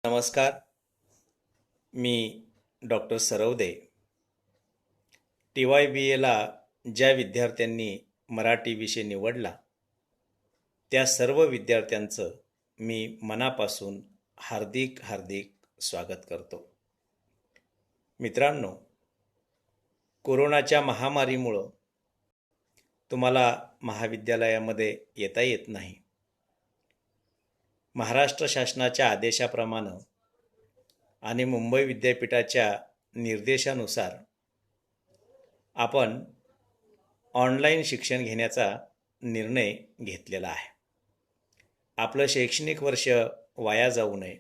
नमस्कार. मी डॉक्टर सरवदे. TYBAला ज्या विद्यार्थ्यांनी मराठी विषय निवडला त्या सर्व विद्यार्थ्यांचं मी मनापासून हार्दिक हार्दिक स्वागत करतो. मित्रांनो, कोरोनाच्या महामारीमुळं तुम्हाला महाविद्यालयामध्ये येता येत नाही. महाराष्ट्र शासनाच्या आदेशाप्रमाणे आणि मुंबई विद्यापीठाच्या निर्देशानुसार आपण ऑनलाईन शिक्षण घेण्याचा निर्णय घेतलेला आहे. आपलं शैक्षणिक वर्ष वाया जाऊ नये,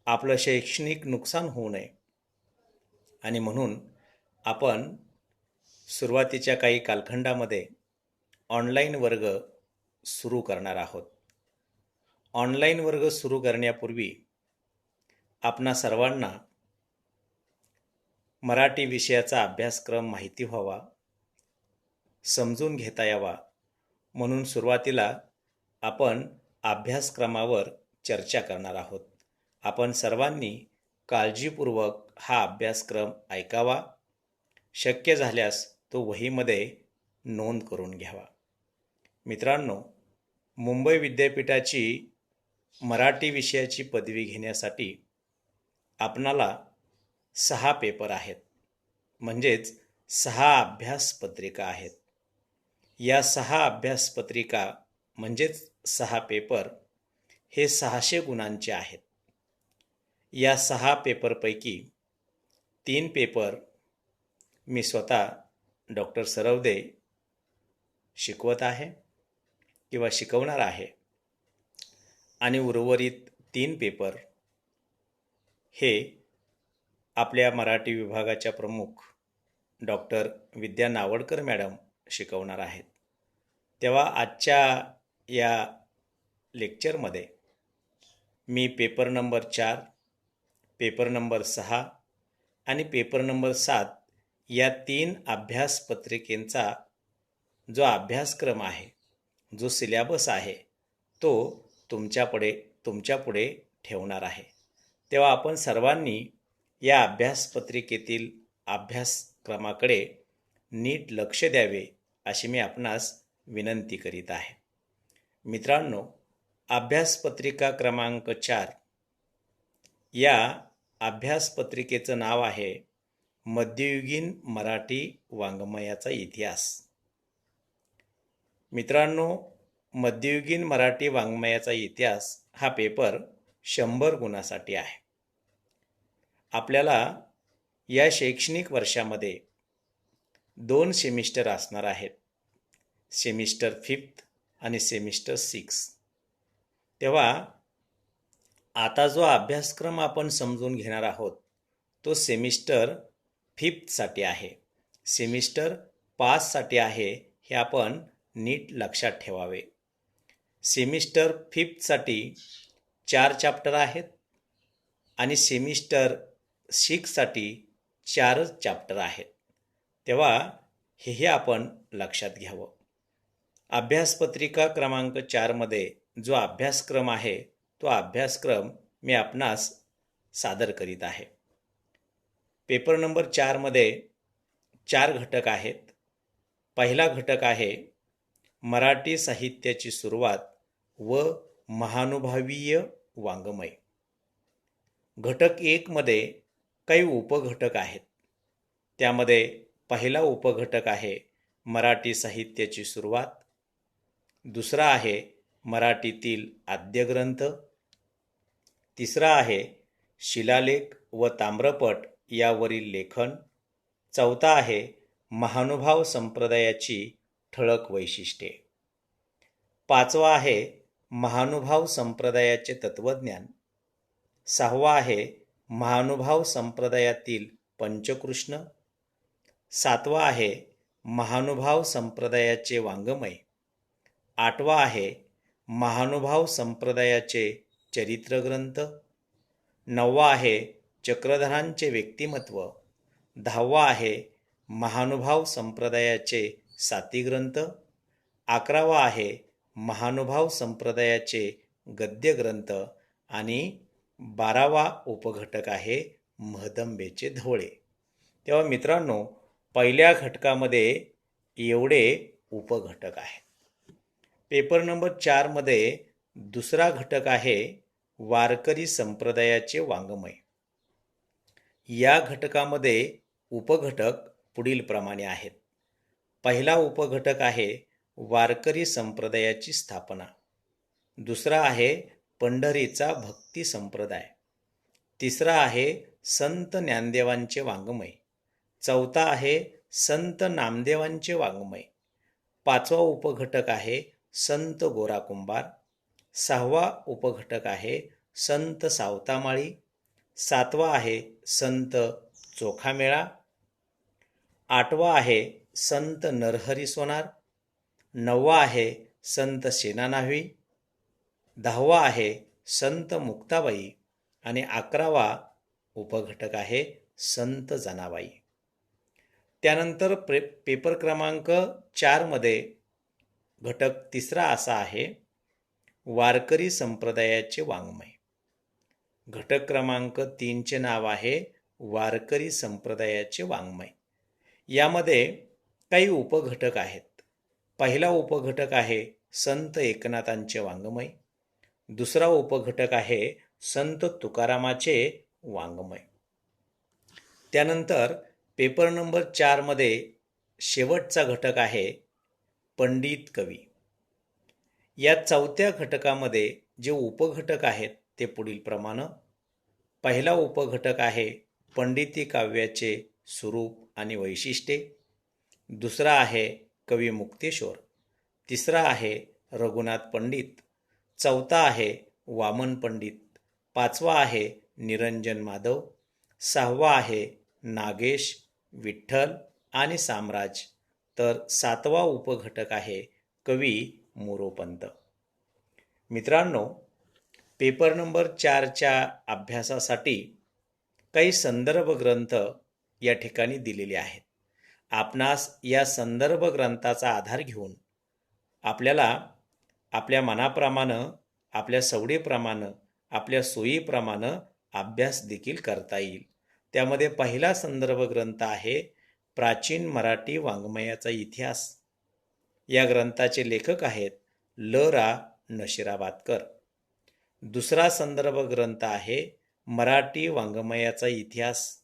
आपलं शैक्षणिक नुकसान होऊ नये आणि म्हणून आपण सुरुवातीच्या काही कालखंडामध्ये ऑनलाईन वर्ग सुरू करणार आहोत. ऑनलाईन वर्ग सुरू करण्यापूर्वी आपणा सर्वांना मराठी विषयाचा अभ्यासक्रम माहिती व्हावा, समजून घेता यावा म्हणून सुरुवातीला आपण अभ्यासक्रमावर चर्चा करणार आहोत. आपण सर्वांनी काळजीपूर्वक हा अभ्यासक्रम ऐकावा, शक्य झाल्यास तो वहीमध्ये नोंद करून घ्यावा. मित्रांनो, मुंबई विद्यापीठाची मराठी विषयाची पदवी घेण्यासाठी आपणाला 6 पेपर आहेत, म्हणजेच 6 अभ्यासपत्रिका आहेत. या 6 अभ्यासपत्रिका म्हणजेच 6 पेपर हे 600 गुणांचे आहेत. या 6 पेपरपैकी 3 पेपर मी स्वतः डॉक्टर सरवदे शिकवत आहे किंवा शिकवणार आहे आणि उर्वरित 3 पेपर हे आपल्या मराठी विभागाच्या प्रमुख डॉक्टर विद्या नावडकर मॅडम शिकवणार आहेत. तेव्हा आजच्या या लेक्चरमध्ये मी पेपर नंबर 4, पेपर नंबर 6 आणि पेपर नंबर 7 या 3 अभ्यासपत्रिकेचा जो अभ्यासक्रम आहे, जो सिलेबस आहे, तो तुमच्यापुढे ठेवणार आहे. तेव्हा आपण सर्वांनी या अभ्यासपत्रिकेतील अभ्यासक्रमाकडे नीट लक्ष द्यावे अशी मी आपणास विनंती करीत आहे. मित्रांनो, अभ्यासपत्रिका क्रमांक 4 या अभ्यासपत्रिकेचं नाव आहे मध्ययुगीन मराठी वाङ्मयाचा इतिहास. मित्रांनो, मध्ययुगीन मराठी वाङ्मयाचा इतिहास हा पेपर 100 गुणासाठी आहे. आपल्याला या शैक्षणिक वर्षामध्ये 2 सेमिस्टर असणार आहेत, सेमिस्टर 5 आणि सेमिस्टर 6. तेव्हा आता जो अभ्यासक्रम आपण समजून घेणार आहोत तो सेमिस्टर 5 साठी आहे, सेमिस्टर 5 साठी आहे, हे आपण नीट लक्षात ठेवावे. सेमिस्टर 5 साठी 4 चॅप्टर आहेत आणि सेमिस्टर 6 साठी 4 चॅप्टर आहेत. तेव्हा हे आपण लक्षात घ्यावं. अभ्यासपत्रिका क्रमांक 4 मध्ये जो अभ्यासक्रम आहे तो अभ्यासक्रम मी आपणास सादर करीत आहे. पेपर नंबर 4 मध्ये 4 घटक आहेत. पहिला घटक आहे मराठी साहित्याची सुरुवात व महानुभावीय वाङ्मय. घटक 1 मध्ये काही उपघटक आहेत. त्यामध्ये पहिला उपघटक आहे मराठी साहित्याची सुरुवात, दुसरा आहे मराठीतील आद्यग्रंथ, तिसरा आहे शिलालेख व ताम्रपट यावरील लेखन, चौथा आहे महानुभाव संप्रदायाची ठळक वैशिष्ट्ये, पाचवा आहे महानुभाव संप्रदायाचे तत्वज्ञान, सहावा आहे महानुभाव संप्रदायातील पंचकृष्ण, सातवा आहे महानुभाव संप्रदायाचे वाङ्मय, आठवा आहे महानुभाव संप्रदायाचे चरित्रग्रंथ, नववा आहे चक्रधरांचे व्यक्तिमत्व, दहावा आहे महानुभाव संप्रदायाचे सातीग्रंथ, 11वा आहे महानुभाव संप्रदायाचे गद्यग्रंथ आणि 12वा उपघटक आहे महदंबेचे धवळे. तेव्हा मित्रांनो, पहिल्या घटकामध्ये एवढे उपघटक आहेत. पेपर नंबर 4 मध्ये दुसरा घटक आहे वारकरी संप्रदायाचे वाङ्मय. या घटकामध्ये उपघटक पुढील प्रमाणे आहेत. पहिला उपघटक आहे वारकरी संप्रदायाची स्थापना. दुसरा आहे पंढरीचा भक्ती संप्रदाय. तिसरा आहे संत ज्ञानदेवांचे वाङ्मय. चौथा आहे संत नामदेवांचे वाङ्मय. पाचवा उपघटक आहे संत गोरा कुंभार. सहावा उपघटक आहे संत सावतामाळी. सातवा आहे संत चोखामेळा. आठवा आहे संत नरहरी सोनार. नववा आहे संत सेनानाव्ही. 10वा आहे संत मुक्ताबाई आणि 11वा उपघटक आहे संत जनाबाई. त्यानंतर पेपर क्रमांक 4 मध्ये घटक तिसरा असा आहे वारकरी संप्रदायाचे वाङ्मय. घटक क्रमांक 3चे नाव आहे वारकरी संप्रदायाचे वाङ्मय. यामध्ये काही उपघटक आहेत. पहिला उपघटक आहे संत एकनाथांचे वाङ्मय. दुसरा उपघटक आहे संत तुकारामाचे वाङ्मय. त्यानंतर पेपर नंबर 4 मध्ये शेवटचा घटक आहे पंडित कवी. या चौथ्या घटकामध्ये जे उपघटक आहेत ते पुढील प्रमाणे. पहिला उपघटक आहे पंडिती काव्याचे स्वरूप आणि वैशिष्ट्ये. दुसरा आहे कवी मुक्तेश्वर. तिसरा आहे रघुनाथ पंडित. चौथा आहे वामन पंडित. पाचवा आहे निरंजन माधव. सहावा आहे नागेश, विठ्ठल आणि साम्राज. तर सातवा उपघटक आहे कवी मोरोपंत. मित्रांनो, पेपर नंबर 4च्या अभ्यासासाठी काही संदर्भ ग्रंथ या ठिकाणी दिलेले आहेत. आपणास या संदर्भ ग्रंथाचा आधार घेऊन आपल्याला आपल्या मनाप्रमाणे, आपल्या सवडीप्रमाणे, आपल्या सोयीप्रमाणे अभ्यास देखील करता येईल. त्यामध्ये पहिला संदर्भ ग्रंथ आहे प्राचीन मराठी वाङ्मयाचा इतिहास. या ग्रंथाचे लेखक आहेत ल रा नशिराबादकर. दुसरा संदर्भ ग्रंथ आहे मराठी वाङ्मयाचा इतिहास.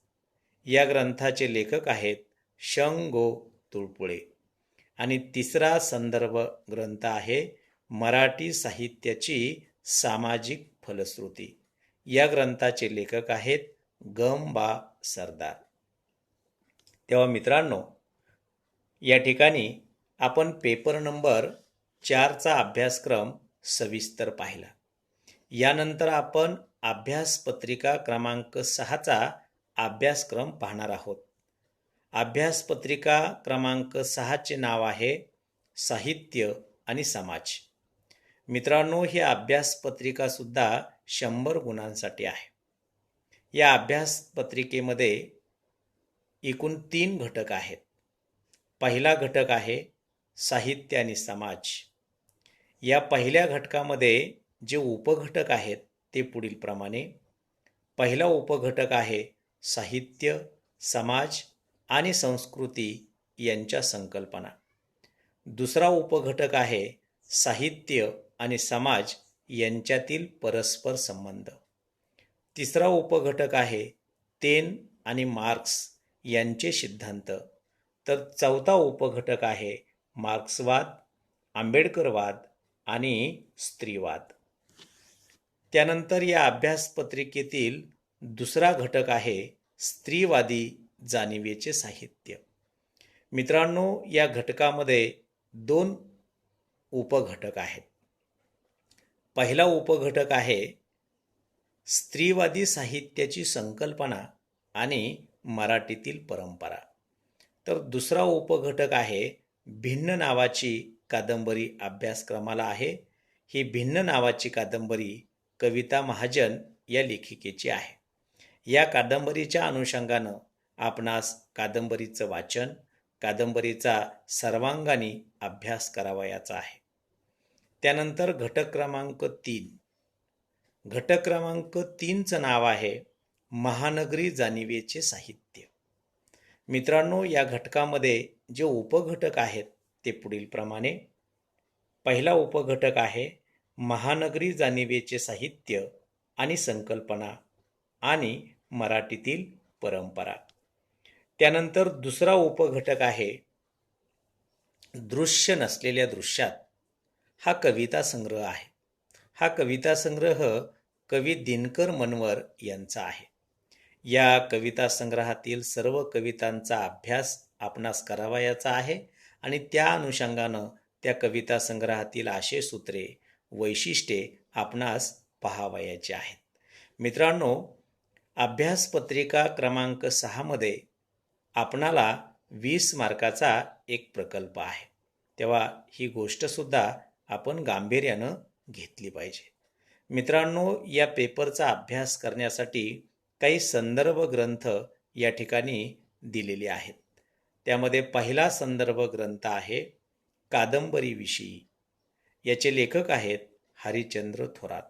या ग्रंथाचे लेखक आहेत शं गो तुळपुळे. आणि तिसरा संदर्भ ग्रंथ आहे मराठी साहित्याची सामाजिक फलश्रुती. या ग्रंथाचे लेखक आहेत गं बा सरदार. तेव्हा मित्रांनो, या ठिकाणी आपण पेपर नंबर 4चा अभ्यासक्रम सविस्तर पाहिला. यानंतर आपण अभ्यासपत्रिका क्रमांक 6चा अभ्यासक्रम पाहणार आहोत. अभ्यासपत्रिका क्रमांक 6चे नाव आहे साहित्य आणि समाज. मित्रांनो, ही अभ्यासपत्रिका सुद्धा 100 गुणांसाठी आहे. या अभ्यासपत्रिकेमध्ये एकूण 3 घटक आहेत. पहिला घटक आहे साहित्य आणि समाज. या पहिल्या घटकामध्ये जे उपघटक आहेत ते पुढील प्रमाणे. पहिला उपघटक आहे साहित्य, समाज आणि संस्कृती यांच्या संकल्पना. दुसरा उपघटक आहे साहित्य आणि समाज यांच्यातील परस्पर संबंध. तिसरा उपघटक आहे तेन आणि मार्क्स यांचे सिद्धांत. तर चौथा उपघटक आहे मार्क्सवाद, आंबेडकरवाद आणि स्त्रीवाद. त्यानंतर या अभ्यासपत्रिकेतील दुसरा घटक आहे स्त्रीवादी जाणिवेचे साहित्य. मित्रांनो, या घटकामध्ये 2 उपघटक आहेत. पहिला उपघटक आहे स्त्रीवादी साहित्याची संकल्पना आणि मराठीतील परंपरा. तर दुसरा उपघटक आहे भिन्न नावाची कादंबरी अभ्यासक्रमाला आहे. ही भिन्न नावाची कादंबरी कविता महाजन या लेखिकेची आहे. या कादंबरीच्या अनुषंगानं आपणास कादंबरीचं वाचन, कादंबरीचा सर्वांगाने अभ्यास करावयाचा आहे. त्यानंतर घटक क्रमांक 3. घटक क्रमांक 3चं नाव आहे महानगरी जाणिवेचे साहित्य. मित्रांनो, या घटकामध्ये जे उपघटक आहेत ते पुढील प्रमाणे. पहिला उपघटक आहे महानगरी जाणिवेचे साहित्य आणि संकल्पना आणि मराठीतील परंपरा. त्यानंतर दुसरा उपघटक आहे दृश्य नसलेल्या दृश्यात. हा कविता संग्रह आहे. हा कविता संग्रह कवी दिनकर मनवर यांचा आहे. या कविता संग्रहातील सर्व कवितांचा अभ्यास आपणास करावयाचा आहे आणि त्या अनुषंगानं त्या कविता संग्रहातील आशयसूत्रे, वैशिष्ट्ये आपणास पाहावयाची आहेत. मित्रांनो, अभ्यासपत्रिका क्रमांक 6मध्ये आपणाला 20 मार्काचा एक प्रकल्प आहे. तेव्हा ही गोष्टसुद्धा आपण गांभीर्यानं घेतली पाहिजे. मित्रांनो, या पेपरचा अभ्यास करण्यासाठी काही संदर्भ ग्रंथ या ठिकाणी दिलेले आहेत. त्यामध्ये पहिला संदर्भ ग्रंथ आहे कादंबरीविषयी. याचे लेखक आहेत हरिश्चंद्र थोरात.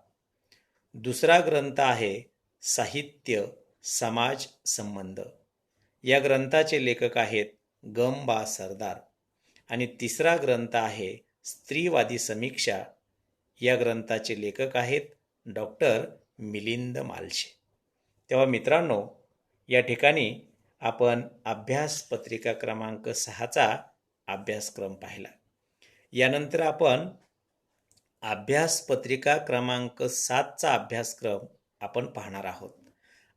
दुसरा ग्रंथ आहे साहित्य समाज संबंध. या ग्रंथाचे लेखक आहेत ग.बा. सरदार. आणि तिसरा ग्रंथ आहे स्त्रीवादी समीक्षा. या ग्रंथाचे लेखक आहेत डॉक्टर मिलिंद मालशे. तेव्हा मित्रांनो, या ठिकाणी आपण अभ्यासपत्रिका क्रमांक 6चा अभ्यासक्रम पाहिला. यानंतर आपण अभ्यासपत्रिका क्रमांक 7चा अभ्यासक्रम आपण पाहणार आहोत.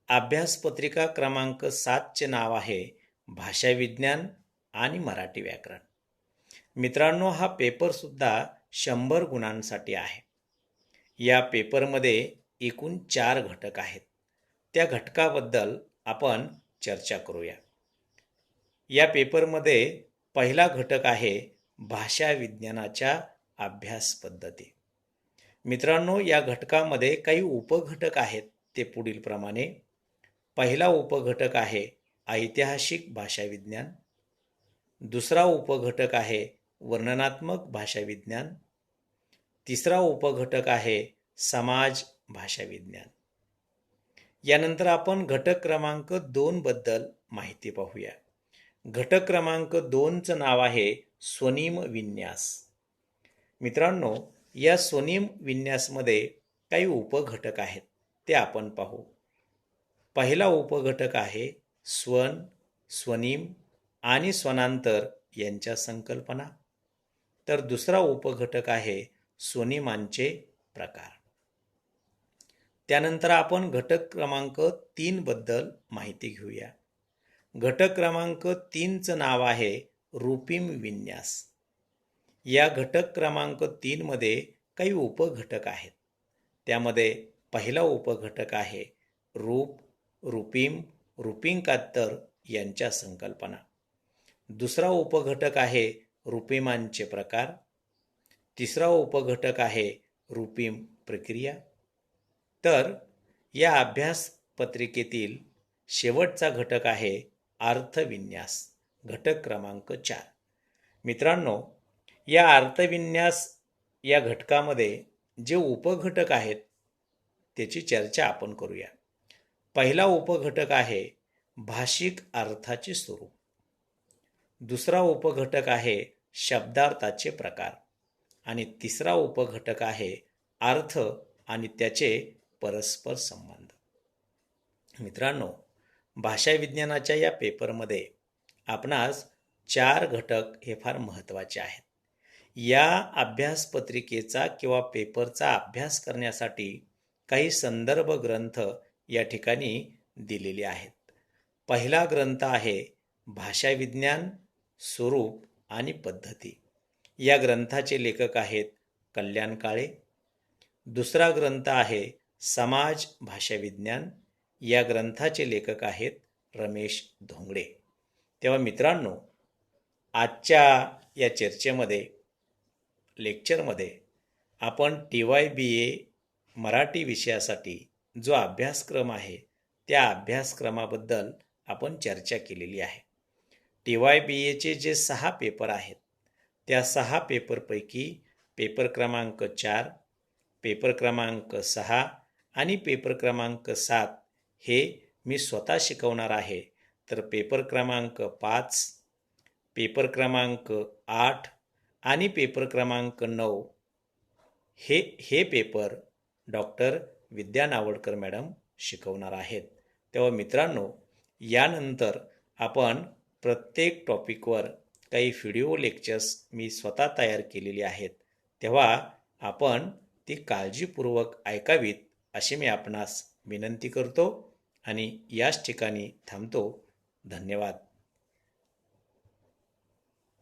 अभ्यासपत्रिका क्रमांक 7चे नाव आहे भाषाविज्ञान आणि मराठी व्याकरण. मित्रांनो, हा पेपरसुद्धा 100 गुणांसाठी आहे. या पेपरमध्ये एकूण 4 घटक आहेत. त्या घटकाबद्दल आपण चर्चा करूया. या पेपरमध्ये पहिला घटक आहे भाषा विज्ञानाच्या अभ्यास पद्धती. मित्रांनो, या घटकामध्ये काही उपघटक आहेत ते पुढील प्रमाणे. पहिला उपघटक आहे ऐतिहासिक भाषाविज्ञान. दुसरा उपघटक आहे वर्णनात्मक भाषाविज्ञान. तिसरा उपघटक आहे समाज भाषाविज्ञान. यानंतर आपण घटक क्रमांक 2 बद्दल माहिती पाहूया. घटक क्रमांक 2चं नाव आहे स्वनिम विन्यास. मित्रांनो, या स्वनिम विन्यासमध्ये काही उपघटक आहेत ते आपण पाहू. पहिला उपघटक आहे स्वन, स्वनिम आणि स्वनांतर यांच्या संकल्पना. तर दुसरा उपघटक आहे स्वनिमांचे प्रकार. त्यानंतर आपण घटक क्रमांक 3 बद्दल माहिती घेऊया. घटक क्रमांक 3चं नाव आहे रूपिम विन्यास. या घटक क्रमांक 3 मध्ये काही उपघटक आहेत. त्यामध्ये पहिला उपघटक आहे रूप, रूपिम, रूपिंकात्तर यांच्या संकल्पना. दुसरा उपघटक आहे रूपिमांचे प्रकार. तिसरा उपघटक आहे रूपिम प्रक्रिया. तर या अभ्यास पत्रिकेतील शेवटचा घटक आहे अर्थविन्यास, घटक क्रमांक 4. मित्रांनो, या अर्थविन्यास या घटकामध्ये जे उपघटक आहेत त्याची चर्चा आपण करूया. पहिला उपघटक आहे भाषिक अर्थाचे स्वरूप. दुसरा उपघटक आहे शब्दार्थाचे प्रकार. आणि तिसरा उपघटक आहे अर्थ आणि त्याचे परस्पर संबंध. मित्रांनो, भाषा विज्ञानाच्या या पेपरमध्ये आपणास 4 घटक हे फार महत्त्वाचे आहेत. या अभ्यासपत्रिकेचा किंवा पेपरचा अभ्यास करण्यासाठी काही संदर्भ ग्रंथ या ठिकाणी दिलेले आहेत. पहिला ग्रंथ आहे भाषाविज्ञान, स्वरूप आणि पद्धती. या ग्रंथाचे लेखक आहेत कल्याण काळे. दुसरा ग्रंथ आहे समाज भाषाविज्ञान. या ग्रंथाचे लेखक आहेत रमेश धोंगडे. तेव्हा मित्रांनो, आजच्या या चर्चेमध्ये, लेक्चरमध्ये आपण TYBA मराठी विषयासाठी जो अभ्यासक्रम आहे त्या अभ्यासक्रमाबद्दल आपण चर्चा केलेली आहे. TYBAचे जे 6 पेपर आहेत त्या 6 पेपरपैकी पेपर क्रमांक 4, पेपर क्रमांक 6 आणि पेपर क्रमांक 7 हे मी स्वतः शिकवणार आहे. तर पेपर क्रमांक 5, पेपर क्रमांक 8 आणि पेपर क्रमांक 9 हे पेपर डॉक्टर विद्या नावडकर मॅडम शिकवणार आहेत. तेव्हा मित्रांनो, यानंतर आपण प्रत्येक टॉपिकवर काही व्हिडिओ लेक्चर्स मी स्वतः तयार केलेली आहेत. तेव्हा आपण ती काळजीपूर्वक ऐकावीत अशी मी आपणास विनंती करतो आणि याच ठिकाणी थांबतो. धन्यवाद.